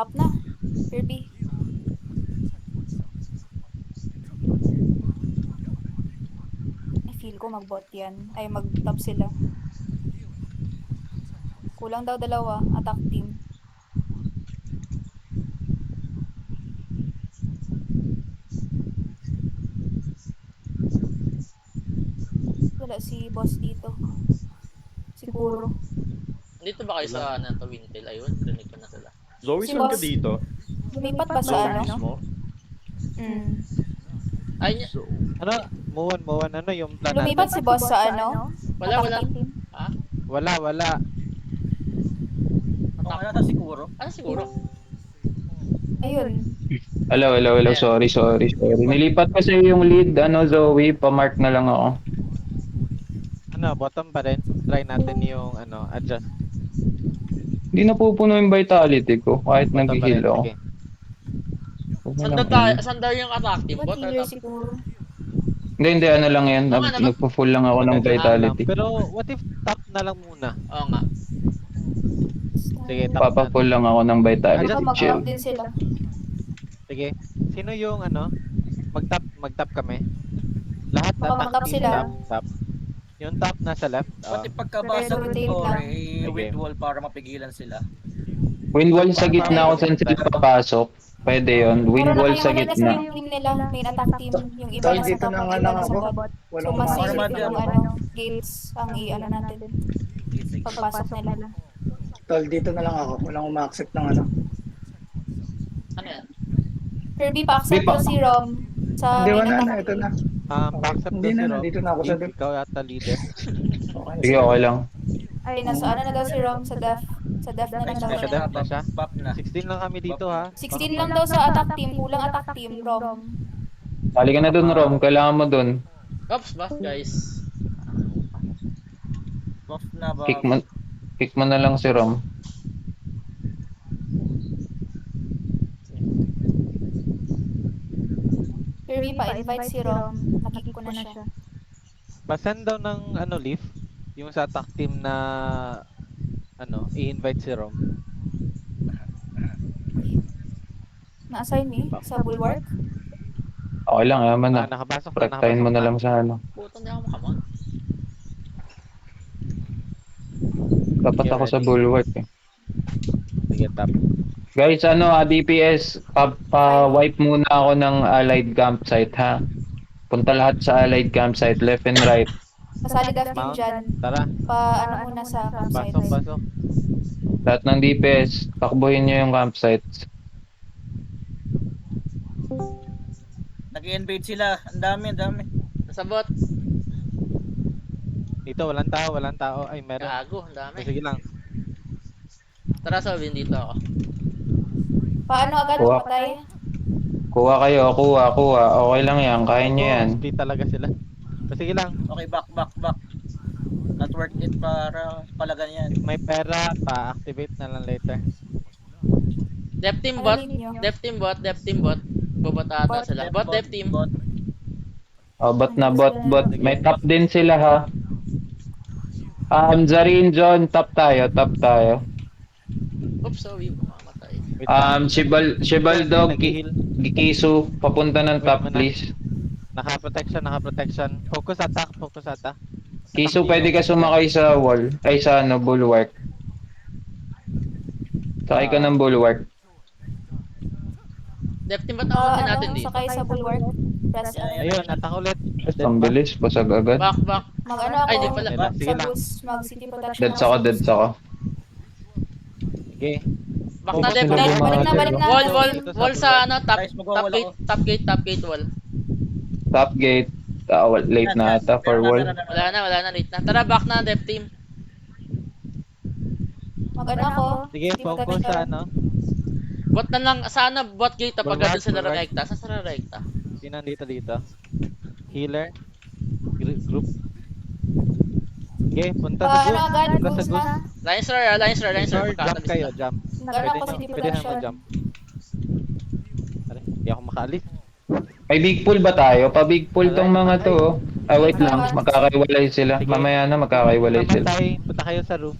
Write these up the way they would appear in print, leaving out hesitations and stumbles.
Top na. Kirby. I feel ko mag-bot yan. Ay, mag-top sila. Kulang daw dalawa. Attack team. Wala si boss dito. Si Kuro. Dito ba kayo sa Wintel? Ayun, rinig ko na sila. Zoe, Si saan ka boss. dito? Lumipat pa sa Zoe ano? mismo? Ay, So, Ano? Muwan, ano yung plan Lumipat natin? si boss sa ano? wala. Attack team. Ha? Wala. Ano na siguro? Ano siguro? Ayun. Hello. Ayan. Sorry. Nilipat kasi yung lead, Zoe, pa-mark na lang ako. Ano, bottom pa rin. Try natin yung adjust. Hindi na pupuno yung vitality ko kahit Bottom pa rin. nag-heal ako. Sige. Saan daw yung attack team? Ba't Bot or healer top? si Kuro? Hindi, ano lang yan. Oo nga naman. Nagpo-full lang ako ng Maganda vitality. lang. Pero what if top na lang muna? Oo nga. Sige, top na. Papa-full lang ako ng vitality. Baka mag-top Chill. din sila. Sige. Sino yung Mag-top kami. Lahat Baka attack mag-top team, sila. top. Yung top nasa left. Pati pagkabasa Pero ng rotate Tore, lang. wind wall para mapigilan sila. Windwall sa gitna kung saan sila papasok. Pwede yun. Pero Windwall sa nakahiwalay na gitna. yung team nila. Main attack team. Yung iba Tol, nasa dito top, na yung nga iba lang nasa ako. bot. So, Walang mas Para safe madyan. yung gates ang i-ano natin. Pagpasok nila. Tol, dito na lang ako. Walang uma-accept ng ano. Ano yan? Kirby, pa-accept Di pa. ko si Rom sa Hindi, main wala attack na. Ito team. na. Pa-accept Hindi ko na, si Rob. nandito na ako sa Dave, ikaw yata leader. Okay, Sige, okay lang. Ay, nasa ano na daw si Rom sa def. Sa def na lang daw Sa siya. def na siya? Buff na. 16 lang kami dito ha. 16 lang daw sa attack team. Kulang attack team, Rom. Tali ka na dun, Rom. Kailangan mo dun. Oops, buff guys. Buff na ba? Kick mo na lang si Rom. Kirby, pa-invite si Rom. Nakik ko na siya. Pasend daw ng leaf. Yung sa attack team na i-invite si Rom. Na-assign eh, sa bulwark. Okay lang, yaman na. Nakapasok na, Praktahin mo na lang sa ano. Putang di ako makamon. Dapat Okay, ako sa ready. bulwark eh. Sige, top. Guys, DPS, pa-wipe muna ako ng allied campsite, ha? Punta lahat sa allied campsite, left and right. Kasali def team Mount. dyan. Tara, Pa-ano muna sa campsite. pasok. Lahat ng DPS, takbuhin nyo yung campsite. Nag-invade sila. Ang dami. Nasa bot. Dito, walang tao. Ay, meron. Gago, ang dami. Sige lang. Tara, Sobin, dito ako. Paano agad Kuha. patay? Kuha kayo, kuha. Okay lang yan, kaya nyo yan. Speed talaga sila. Sige lang. Okay, back. Not worth it para palagan yan. May pera, pa-activate na lang later. Def team Ano bot. need nyo? Def team bot. Bobot ata Bot, sila. Bot, def team. Bot. Oh, bot. May top din sila, ha? Zarin, John, top tayo. Oops, sorry, mamamatay. Wait lang. Shibaldo, Nag-heal. Gikisu, papunta ng top, Wait muna. please. Naka-protection. Focus attack. Kisu, pwede ka sumakay sa wall. Ay, sa bulwark. Sakay ka ng bulwark. Def team, ba't nakutin natin dito? Sakay sa bulwark. Press Ayun, attack ulit. Ang bilis, basag agad. Back. Mag-ano ako Ay, di pala. Sige sa lang. boost, mag-city protection. Deads ako. Sige. Back na Focus def na team. lang mga Balik na. Wall sa Guys, magwawala ako. top gate wall. Top gate. Late na ata for wall. Wala na, late na. Tara, back na, def team. Mag-ano ako. Sige, city focus protection. sa Bot na lang, sana bot gate pag Bulwark, doon sila bulwark. rekta. Saan sila rekta? Sino dito? Healer. Group. Okay, punta sa Paano goose. agad? Punta sa Boost goose. na. Lines roar. Jump Pagkatalis kayo, na. jump. Mag-ano ako city Pwede na protection. mo jump. Aray, hindi ako makaalis. May big pool ba tayo? Pa-big pool tong mga to. oh. Ay, wait lang. Magkakaiwalay sila. Sige. Mamaya na magkakaiwalay sila. Punta kayo sa roof.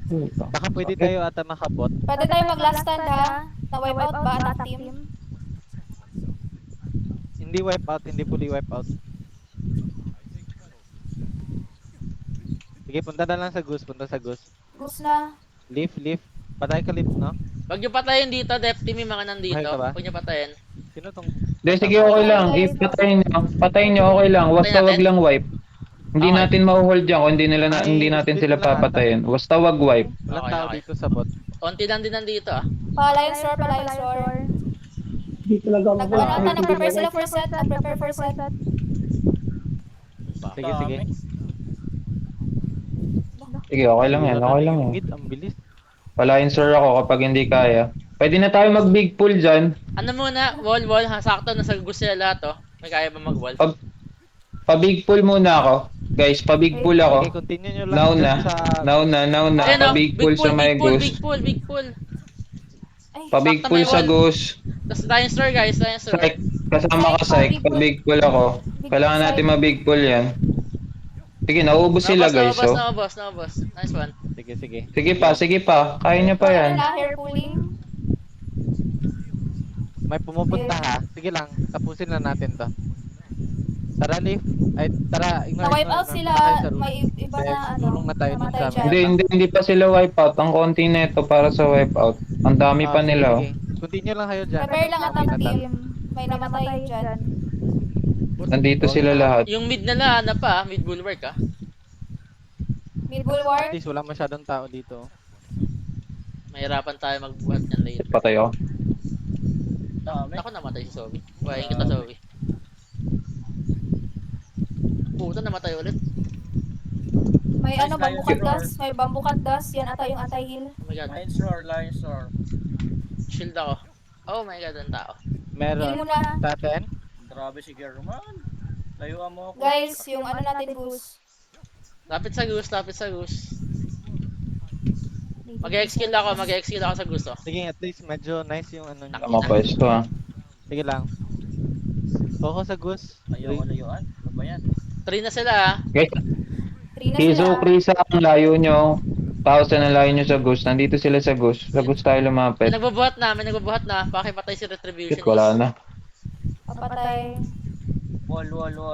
Baka pwede tayo ata makabot. Pwede tayo mag last stand ha? Na-wipe out ba attack team? Hindi wipe out, hindi fully wipe out. Sige, punta na lang sa Goose, punta sa Goose. Gusto na. Leaf. Patay ka, Leaf, no? Wag nyo patayin dito, Def Team, yung mga nandito. Buhay ka ba? Huwag nyo patayin. Sino tong... Hindi, sige, okay lang. Patayin nyo. Patayin nyo, okay lang. Basta wag lang wipe. Hindi Okay. natin ma-hold yan kung hindi natin Ay, sila split na lang. papatayin. Basta wag wipe. Walang Okay, tao okay. dito sa bot. Konti lang din nandito ah. Palayan store. Hindi talaga ako Nag-prepare sila for set. Nag-prepare for set. Sige, sige. Sige, okay lang yan. Okay lang yan. Mid, ang bilis. Palayin sir ako kapag hindi kaya. Pwede na tayo mag-big pull dyan. Ano muna, wall, ha, sakto, nasa gusto sila lahat oh. May kaya ba mag-wall? Pa-big pull muna ako. Guys, pa-big pull Okay, ako. continue nyo lang Now dun na. sa... Now na. Ayun oh, Pa-big pull sa may goose. big pull. Ay, Pa-big Sakto pull may sa wall. goose. Tapos Lion Store guys, Lion Store. Psych. Kasama ka, Psych. Pa-big pull ako. Kailangan natin ma-big pull yan. Sige, nauubos sila guys. Oh. Naubos. Nice one. Sige. Sige pa. Kaya nyo pa yan. Hair pulling. May pumupunta ha. Sige lang, tapusin na natin to. Tara, Leaf. Ay, tara. Na-wipe out sila. Tayo sa room. May iba na ano. Tulong na tayo dun namatay sa dyan. Hindi pa sila wipe out. Ang konti na ito para sa wipe out. Ang dami pa nila. Oh. Continue lang kayo dyan. Prepare lang attack Okay na team. May namatay dyan. Nandito sila lahat. Yung mid nila, ano pa, mid bulwark ah. Mid At bulwark. least wala masyadong tao dito. Mahirapan tayo magbuhat niyan later. Patay ako. Dami. Ako namatay si Zoe. Buhayin kita, Zoe. Puta, namatay ulit. May Nice ano, Lion bamboo Roar. candas. May bamboo candas. Yan ata yung anti-heal. Oh my god, Lion Store. shield ako. Oh my god, ang tao. Heal Meron. muna. Sa atin? Grabe si German. Layuan mo ako. Guys, yung ano natin goose. Lapit sa goose. Mag-exkill ako sa gusto. Sige, at least medyo nice yung ano niya. Tama pa ito ha. Sige lang. Focus sa Goose. Layuan. Ano ba yan? 3 na sila ah. Guys, 3 na Kizo, sila. Krisa, ang layo nyo. 1,000 ang layo nyo sa Goose. Nandito sila sa Goose. Sa Goose tayo May lumapit. nagbubuhat na. Pakipatay si Retribution. Shit, wala na. Papatay. Wall.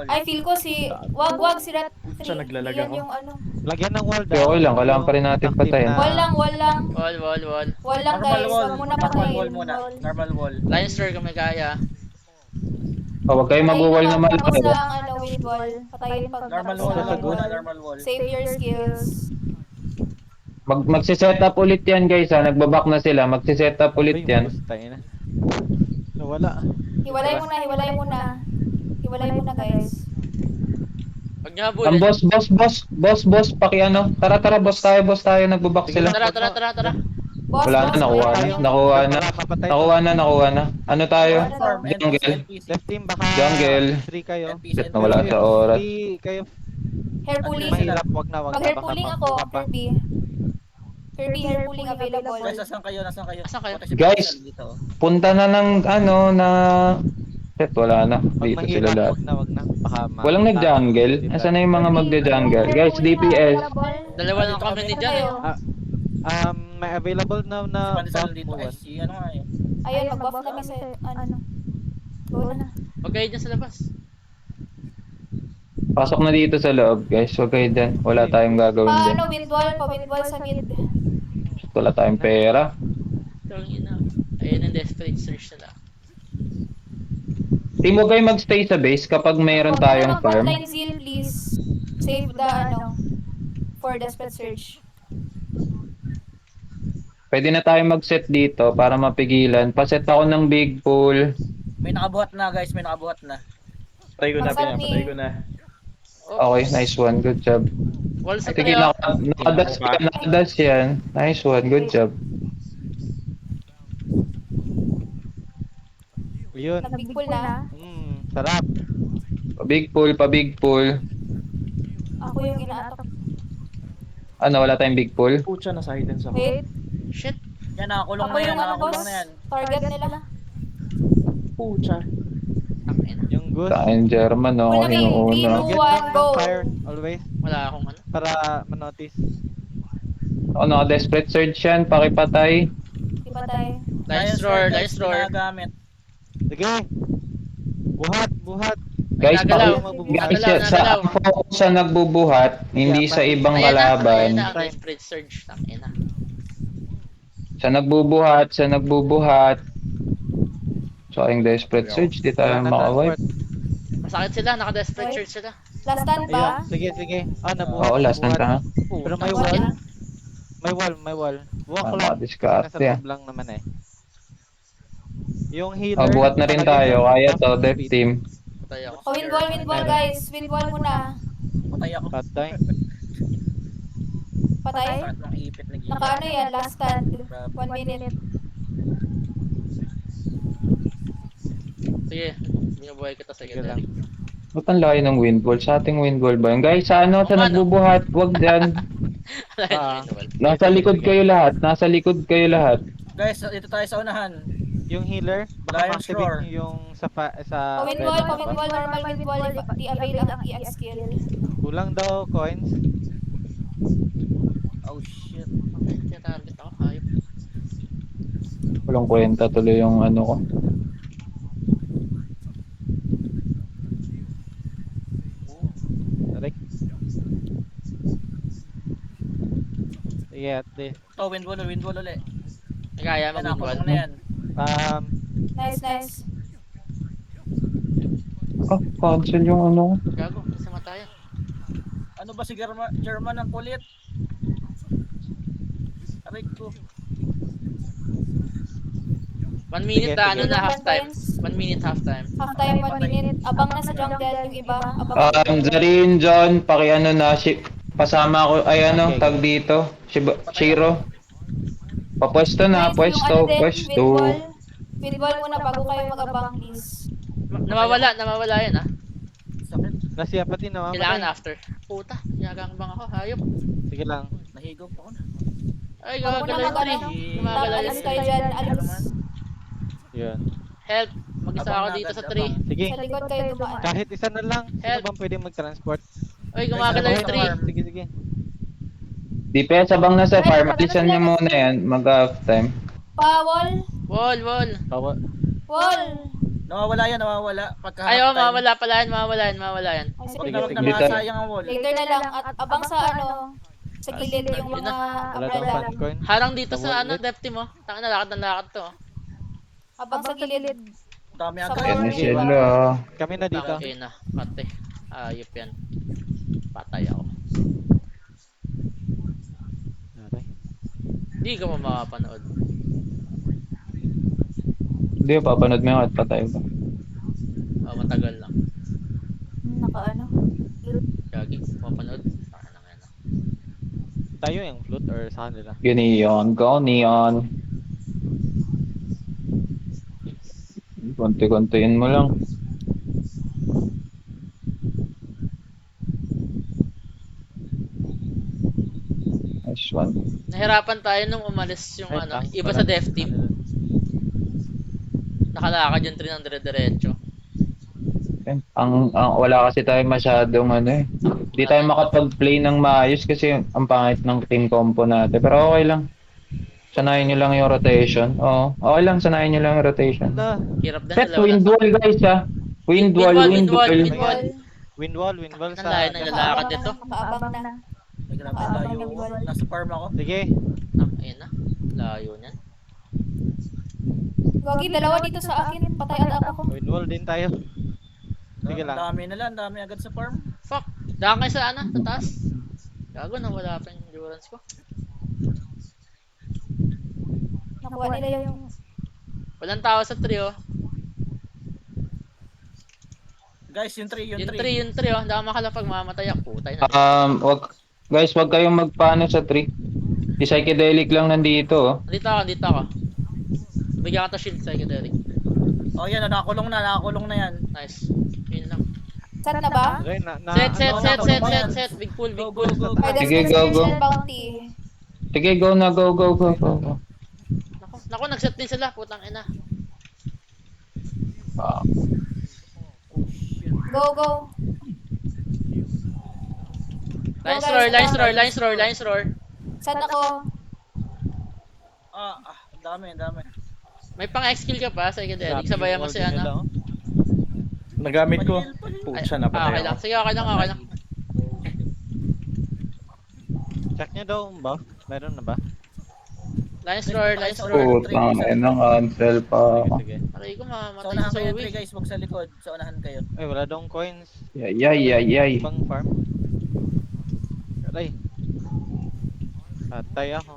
Ay, feel ko si... Wag si Rat. Siya naglalaga Yan ko. yung ano. Lagyan ng wall Okay, okay lang. Kailangan pa rin natin Active patayin. na- Wall lang. Wall. Wall lang Normal guys. wall. Wag muna Normal patayin. wall muna. Normal wall. Lion Store kung may kaya. Huwag kayo mag-wall na Tapos malayo. lang ano, with wall. Patayin pag Normal tapos wall na lang with muna. wall. Normal wall. Save your skills. Magsiset up ulit yan guys ha. Nagbaback na sila. Magsiset up ulit Ay, yan. Goose, tayo na. Nawala. Hiwalay muna guys. Huwag niyo Ang habulin. boss, paki ano. Tara, boss tayo. Nagbaback Sige sila. Tara. Boss, Wala na, nakuha na. ayun. Nakuha na. Ano tayo? Farm, Jungle. NPC. Left team baka Jungle. 3 kayo. NPC. Shit, nawala sa oras. 3 kayo. Hair pulling. Mahirap, wag na. Mag hair pulling ako, Baka pa. Kirby. Kirby, hair pulling available. Guys, nasaan kayo? Nasaan kayo? Pati si Guys. Pascal dito. Punta na ng ano na... Shit, wala na. Pag Dito sila mahirap, lahat. wag na. Baka Walang nag-jungle. Asan na yung mga magja-jungle? Guys, DPS. Dalawa lang kami ni Jan eh. May available now Si na Pandesal buff dito. mo, Ay, one. si ano nga eh. Ayun, mag-buff kami sa ano. Go na. Huwag kayo dyan sa labas. Pasok na dito sa loob, guys. Huwag kayo dyan. Wala tayong gagawin dyan. Paano windwall sa mid. Wala tayong pera. Tangina. Ayun ang desperate search nila. Team, huwag kayo magstay sa base kapag mayroon tayong farm. Hotline zeal, please. Save the ano. For desperate search. Pwede na tayo mag-set dito para mapigilan. Paset ako ng big pool. May nakabuhat na guys, may nakabuhat na. Patay ko na, Magsami. pinapatay ko na. Okay, nice one. Good job. Wall sa Sige, kayo. nakadas yan. Nice one. Good job. Yun. Nag-big pull na. Sarap. Pa-big pool. Ako yung ina-attack. Ano, wala tayong big pool? Pucha, nasa hidden sa Wait. Shit. Yan, nakakulong Ako na yan, yung ano nakakulong boss. na yan. Target nila. Pucha. Tangina. Yung Goose. Kain German, no? Una kayong Inuuna. Two, one, go. Fire always Wala akong ano. para manotice. O, naka-desperate surge yan, pakipatay. Di pa tayo. Lines roar, guys, lines roar. ginagamit. Sige. Buhat, buhat. Guys, Nagalaw, guys, nagalaw, sa nagalaw. focus sa nagbubuhat, hindi sa ibang Ayan na, kalaban. ayan na, ang desperate surge. Tangina. Sa nagbubuhat. So, ang desperate surge, di tayo Wala na makawipe. transport. Masakit sila, naka-desperate surge sila. Last stand Ayun, ba? sige, sige. Ah, nabuhat. Oo, last na nabuhat. ta. Pero may Nabuhat wall. na. May wall. Buwak Ah, lang. maka-discard Nasa yan. loob lang naman eh. Yung healer. Oh, buhat na rin tayo. Kaya to, dev team. Patay ako. Oh, windwall guys. Windwall muna. Patay ako. Patay. Patay. Sakit ng ipit na gila. Naka ano yan, last stand. 1 minute. Sige, binubuhay kita sa Sige lang. secondary. Ba't ang layo ng windwall? Sa ating windwall ba yun? Guys, sa ano, sa Oo nga, no. nagbubuhat, wag dyan. Ah. Nasa likod kayo lahat. Nasa likod kayo lahat. Guys, dito tayo sa unahan. Yung healer, baka Lion's ma-activate roar. nyo yung sa Pa-windwall, red. pa-windwall, normal windwall. Di avail ang EX skill. Kulang daw coins. Oh shit. Kaya target ako, hayop. Walang kwenta tuloy yung ano ko. Direct. Sige, ate. Oh, windwall ulit. Kaya Yan, ako mag-windwall. na yan. Nice. Oh, cancel yung ano ko. Gago, sa matayan. Ano ba si German ang kulit? Aray ko. 1 minute Sige, na, sige. ano na, half time. Points. 1 minute, half time. Half time, 1 minute. Abang na sa jungle yung iba. Abang. Zarin, John, pakiano na, pasama ko, ay ano, Okay. tag dito. Shiro. Papwesto na, Guys, yung pwesto, ano din, pwesto. Windwall muna bago kayo mag-abang, please. Nawawala yan ah. Sakit. Nasiya pati na Kailangan mamatay. after. Puta, yagang bang ako, hayop. Sige lang. Nahigop ako na. Ay, Huwag mo gumagalaw na yung tree. mag-ano. Gumagalaw Alis yung kayo tree. dyan, alis. Yun. Help, mag-isa Abang ako na dito agad, sa tree. abang. Sige. Sa likod kayo dumaan. Kahit isa na lang. Sino Help. bang pwede mag-transport? Ay, gumagalaw yung tree. Sige, sige. DPS, abang na sa Ay, farm. pag- Alisan nyo muna yan, mag-half time. Pa-wall. Wall. Tawa. Wall. Nawawala yan, nawawala. Pagka Ay, oh, halftime. mawawala pala yan. Ay, Huwag sige. na, huwag na Sige, masayang ang wall. Later na lang. At abang sa ano, sa gilid yung Yun mga Wala daw umbrella. fan coin. Harang dito sa Nawala. ano, depth team oh. Tanga na, lakad to. Oh. Abang sa gilid. Dami Sa agad. Yan na Sige. sila. Kami na dito. Okay na, pate. Ayop yan. Patay ako. Okay. Hindi ka mo makapanood. Hindi, papanood mo yung at patay ba? Oh, matagal lang. Naka ano. Gagi, mapanood. Saka na nga na. Tayo yung flute or sa kanila? Yun neon, go neon. Konti-kontiin mo lang. Nice one. Nahirapan tayo nung umalis yung Ay, ano, tank iba pala. sa dev team. Nakalakad yung tree ng dire-diretso. Wala kasi tayo masyadong ano eh. Hindi tayo makapag-play ng maayos kasi ang pangit ng team compo natin. Pero okay lang. Sanayin nyo lang yung rotation. Oo, okay lang, sanayin nyo lang yung rotation. Hala. Hirap din Set, dalawa na. windwall guys ha. Windwall. Windwall. Windwall Ang sa... layo ng lalakad nito. Nakaabang na. Ay, grabe layo. Nasa farm ako. Sige. Ah, ayun na. Layo niyan. Gagi, dalawa dito sa akin. Patay ata ako. Windwall din tayo. Sige lang. Dami na lang, dami agad sa farm. Fuck. Daan kayo sa ano, sa taas. Gago, nawala pa yung endurance ko. Nakuha nila yung... Walang tao sa tree oh. Guys, yung tree, Yung tree oh. Hindi ako makalapag, mamatay ako. Putay na. Wag kayong magpaano sa tree. Si psychedelic lang nandito oh. Dito ako. Bigyan ka to shield psychedelic. Oh, yan, nakakulong na yan. Nice. Yun lang. Set na ba? Okay, Set. Big pull. Go. Ay, Sige, there's go. special bounty. Sige, go na, go. Naku, nag-set din sila. Putang ina. Ah, Go. Lines roar. Saan ako? Ang dami, ang dami. May pang skill ka pa, psychedelic. Grabe Sabayan yung mo si wall din nila, ano. oh. Nagamit ko. Panil, panil. Pucha, Okay napatay lang. ako. Sige, okay lang, okay lang. Check nyo daw ang buff. Meron na ba? Lines roar, lines roar. Putang ina, cancel pa. Sige, sige. Aray ko, Sa mamamatay unahan si kayo, Zoe. guys. Huwag sa likod. Sa unahan kayo. Ay, wala daw coins. Yay. Ibang farm. Aray. Patay ako.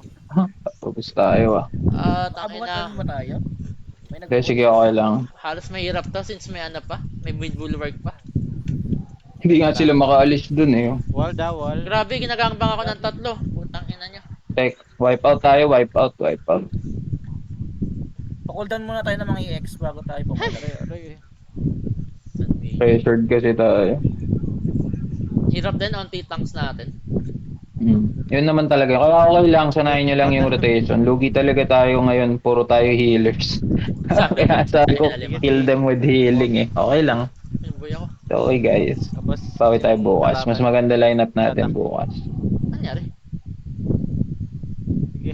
Tapos tayo ah. Tangina. Nakabuhat ba tayo? May Kaya sige, okay lang. Halos mahirap to since may ano pa. May mid bulwark pa. Hindi nga sila makaalis dun eh. Wall da, wall. Grabe, ginagangbang ako ng 3. Putang ina niya. Tek, wipe out tayo, wipe out. Pa-cooldown muna tayo ng mga EX bago tayo pumunta. Aray. Pressured kasi tayo. Hirap din anti-tanks natin. Yun naman talaga. Kaya okay lang, sanayin nyo lang yung rotation. Lugi talaga tayo ngayon, puro tayo healers. Kaya sabi ko, kill them with healing eh. Okay lang. Yung boy ako. Okay guys. Tapos, Bawi tayo bukas. Mas maganda lineup natin bukas. Nangyari? Sige.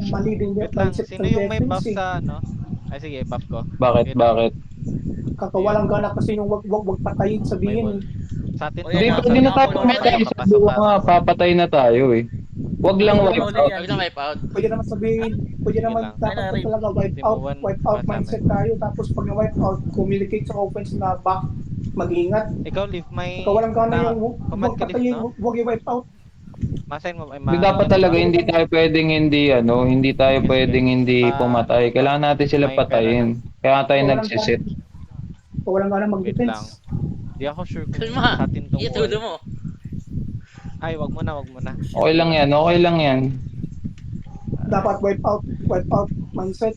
Mali din yung Wait lang, mindset sino ng yung may buff defense eh. sa ano? Ay sige, buff ko. Bakit? Kakawalang gana kasi yung wag patayin May sabihin wall. eh. Sa atin O, Hindi, yan, pwede na tayo Papasok pumatay. tayo, Sa buwa nga, papatay na tayo eh. Wag lang Wala wipe muli out. yan. Huwag na wipe out. Pwede naman sabihin, pwede naman lang. dapat Ay, talaga wipe out mindset tayo. Tapos pag na-wipe out, communicate sa offense na back, mag-ingat. Ikaw, leave my... Kakawalang gana na- yung command wag ka, leave, patayin, no? wag i-wipe out. Masign mo. Ay, Hindi dapat talaga, hindi tayo pwedeng hindi tayo Sige, pwedeng hindi pumatay. Kailangan natin sila May pera patayin. Kaya tayo nagsisit. Kawalang gana Wait lang. mag-defense. Di ako sure kung Kalma. sa atin tong Itulo wall. mo. Ay, wag mo na. Okay lang yan. Dapat wipe out mindset.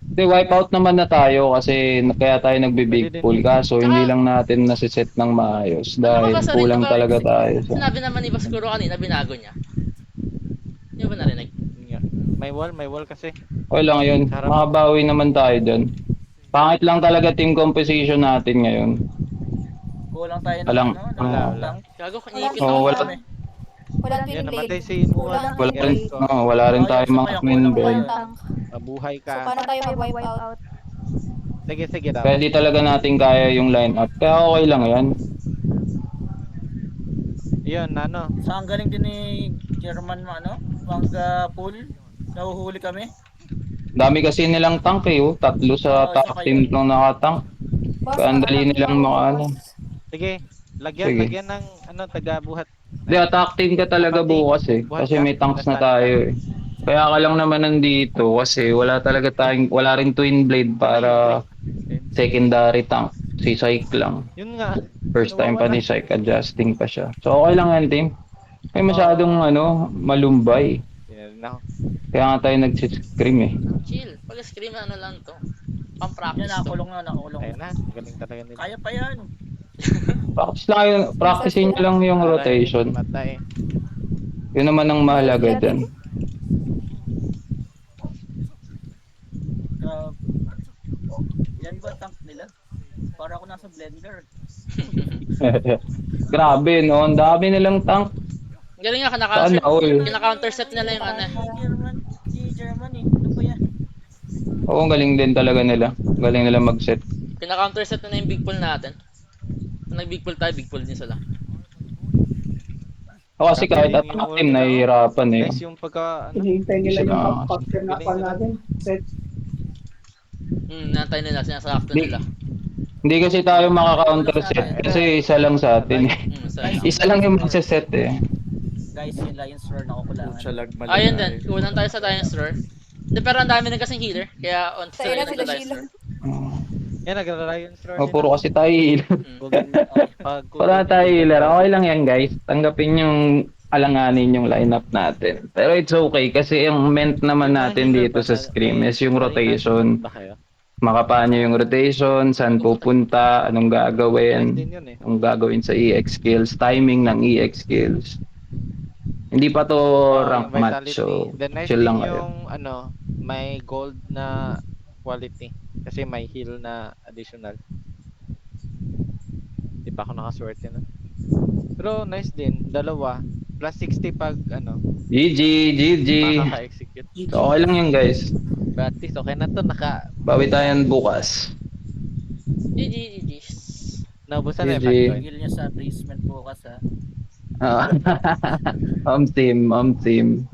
Hindi, wipe out naman na tayo kasi kaya tayo nagbe-big Pwede din pool. yun. Kaso hindi lang natin nasiset ng maayos dahil Ano ba, kulang sarili ba? talaga tayo. Sinabi naman ni Baskuro kanina, binago niya. Hindi mo ba narinig? Yun nga. May wall kasi. Okay lang yun. Sarap. Makabawi naman tayo dyan. Pangit lang talaga team composition natin ngayon. Kulang tayo ng Walang- ano, ng wala. lang. Gago, Wala. iniipit Oo, ako. wala. Walang Yun, twin namatay blade. si Muhan. Kulang. Wala rin tayo Ayos, mga sabay ako, twin walang blade. tayo. Tank. Mabuhay So, ka. paano tayo mag-wipe out? Sige daw. Kaya di talaga natin kaya yung lineup. Kaya okay lang yan. Yun, ano. Sa ang galing din ni German Manga Pool. Nahuhuli kami. Dami kasi nilang tank eh. Oh. 3 sa Oo, top isa team kayo. nung nakatank. Boss, Kaya ang dali nakakapit nilang ako, makaano. boss. Sige. Sige. Lagyan ng taga-buhat. Di, attack team ka talaga Dapat bukas eh. buhat Kasi ka, may tanks na lastan ka. tayo eh. Kaya ka lang naman nandito kasi wala rin twin blade para secondary tank. Si Syke lang. Yun nga. First time pa ni Syke, adjusting pa siya. So okay lang yan team. May masyadong malumbay. Yan na. Kaya nga tayo nag-scream eh. Chill. Pag-scream ano lang to. Pang-practice Yan, to. nakakulong Ayun na. na. Galing talaga nila. Kaya pa yan. Practice lang yun. Practicein nyo lang yung Aray, rotation. Matay. Yun naman ang mahalaga dyan. Yan ba tank nila? Para ako nasa blender. Grabe no, ang dami nilang tank. Ang galing nga, Sana all. kinaka-counter set nila yung ano. German eh. Ano ba yan? Oo, ang galing din talaga nila. Galing nila mag-set. Kinaka-counter set na yung big pull natin. Kung nag-big pull tayo, big pull din sila. O kasi kahit attack team, nahihirapan eh. Guys, yung pagka... Ano? Hinihintay nila Sila- yung pag-capture na pa natin. Set. Nantay nila, sinasakto Di- nila. Hindi kasi tayo maka-counter set kasi isa lang sa atin eh. Isa lang yung magse-set eh. Guys, yung Lions Roar na kukulangan. Pucha, lag mali. Ayun din, kunan tayo sa Lions Roar. Hindi, pero ang dami din kasing healer, kaya on Sa'yo sila na sila nagla-Lions Sheila. Roar. Yan, nagra-Lion Star. O, puro kasi tayo healer. Para tayo healer. Okay lang yan guys. Tanggapin yung alanganin yung lineup natin. Pero it's okay kasi yung meant naman natin dito sa scrim is yung rotation. Makapaano yung rotation, saan pupunta, anong gagawin, din yun eh. anong gagawin sa EX skills, timing ng EX skills. Hindi pa to rank match, so Then nice chill din lang kayo. yung ano, may gold na quality. Kasi may heal na additional. Di pa ako nakaswerte nun. Pero nice din, dalawa. Plus 60 pag ano, GG, GG. makaka-execute. So, okay lang yun guys. But at least okay na to, Bawi tayo bukas. GG, GG. naubusan na yung GG. Bitcoin. Tigil niya sa basement bukas ha. Ah. Team, team.